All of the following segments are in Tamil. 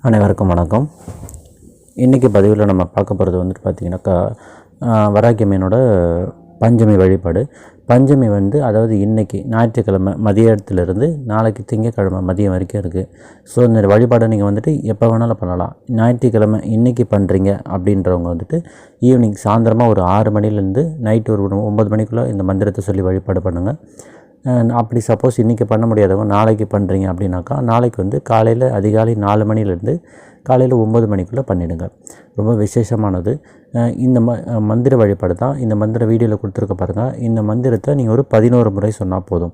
அனைவருக்கும் வணக்கம். இன்றைக்கி பதிவில் நம்ம பார்க்க போகிறது வந்துட்டு பார்த்திங்கனாக்கா வராகி அம்மனோட பஞ்சமி வழிபாடு. பஞ்சமி அதாவது இன்றைக்கி ஞாயிற்றுக்கிழமை மதியத்திலிருந்து நாளைக்கு திங்கக்கிழமை மதியம் வரைக்கும் இருக்குது. ஸோ இந்த வழிபாடை நீங்கள் எப்போ வேணாலும் பண்ணலாம். ஞாயிற்றுக்கிழமை இன்றைக்கி பண்ணுறீங்க அப்படின்றவங்க ஈவினிங் சாயந்தரமாக ஒரு 6 மணிலேருந்து நைட்டு ஒரு 9 மணிக்குள்ளே இந்த மந்திரத்தை சொல்லி வழிபாடு பண்ணுங்கள். அப்படி சப்போஸ் இன்றைக்கி பண்ண முடியாதவங்க நாளைக்கு பண்ணுறீங்க அப்படின்னாக்கா நாளைக்கு காலையில் அதிகாலை 4 மணிலேருந்து காலையில் 9 மணிக்குள்ளே பண்ணிவிடுங்க. ரொம்ப விசேஷமானது இந்த மந்திர வழிபாடு தான். இந்த மந்திர வீடியோவில் கொடுத்துருக்க பாருங்கள். இந்த மந்திரத்தை நீங்கள் ஒரு 11 முறை சொன்னால் போதும்.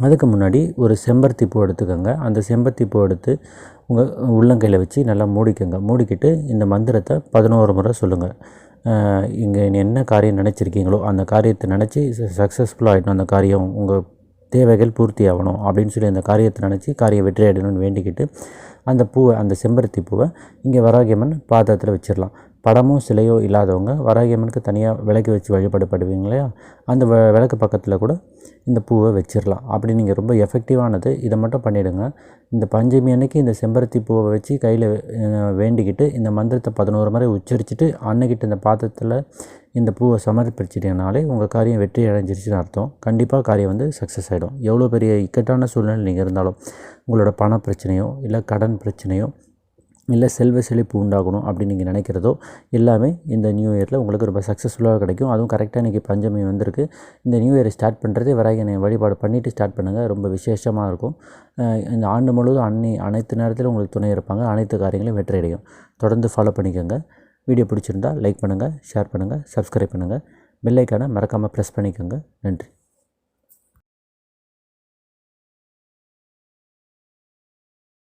அதுக்கு முன்னாடி ஒரு செம்பருத்தி பூ எடுத்துக்கோங்க. அந்த செம்பருத்தி பூ எடுத்து உங்கள் உள்ளங்கையில் வச்சு நல்லா மூடிக்கிட்டு இந்த மந்திரத்தை 11 முறை சொல்லுங்கள். இங்கே என்ன காரியம் நினச்சிருக்கீங்களோ அந்த காரியத்தை நினச்சி சக்ஸஸ்ஃபுல்லாக ஆகிடணும். அந்த காரியம் உங்கள் தேவைகள் பூர்த்தி ஆகணும் அப்படின்னு சொல்லி அந்த காரியத்தை நினச்சி காரியம் வெற்றி ஆகிடணும்னு வேண்டிக்கிட்டு அந்த பூவை, அந்த செம்பருத்தி பூவை இங்கே வராகி அம்மன் பாத்திரத்தில் வச்சிடலாம். படமோ சிலையோ இல்லாதவங்க வராகி அம்மனுக்கு தனியாக விளக்கு வச்சு வழிபாடுபடுவீங்க இல்லையா, அந்த விளக்கு பக்கத்தில் கூட இந்த பூவை வச்சிடலாம். அப்படி நீங்கள் ரொம்ப எஃபெக்டிவானது. இதை மட்டும் பண்ணிவிடுங்க. இந்த பஞ்சமி அன்னைக்கு இந்த செம்பருத்தி பூவை வச்சு கையில் வேண்டிக்கிட்டு இந்த மந்திரத்தை 11 முறை உச்சரிச்சுட்டு அன்னைக்கிட்ட இந்த பாத்திரத்தில் இந்த பூவை சமர்ப்பிச்சிட்டிங்கனாலே உங்கள் காரியம் வெற்றி அடைஞ்சிருச்சுன்னு அர்த்தம். கண்டிப்பாக காரியம் சக்ஸஸ் ஆகிடும். எவ்வளோ பெரிய இக்கட்டான சூழ்நிலை நீங்கள் இருந்தாலும், உங்களோட பண பிரச்சனையோ இல்லை கடன் பிரச்சனையோ இல்லை செல்வ செழிப்பு உண்டாகணும் அப்படின்னு நீங்கள் நினைக்கிறதோ எல்லாமே இந்த நியூ இயரில் உங்களுக்கு ரொம்ப சக்ஸஸ்ஃபுல்லாக கிடைக்கும். அதுவும் கரெக்டாக இன்றைக்கி பஞ்சமி வந்திருக்கு. இந்த நியூ இயரை ஸ்டார்ட் பண்ணுறதே வராகி வழிபாடு பண்ணிவிட்டு ஸ்டார்ட் பண்ணுங்கள். ரொம்ப விசேஷமாக இருக்கும். இந்த ஆண்டு முழுவதும் அனைத்து நேரத்திலும் உங்களுக்கு துணை இருப்பாங்க. அனைத்து காரியங்களையும் வெற்றி அடையும். தொடர்ந்து ஃபாலோ பண்ணிக்கோங்க. வீடியோ பிடிச்சிருந்தால் லைக் பண்ணுங்கள், ஷேர் பண்ணுங்கள், சப்ஸ்கிரைப் பண்ணுங்கள். பெல் ஐக்கானை மறக்காமல் ப்ரெஸ் பண்ணிக்கோங்க. நன்றி.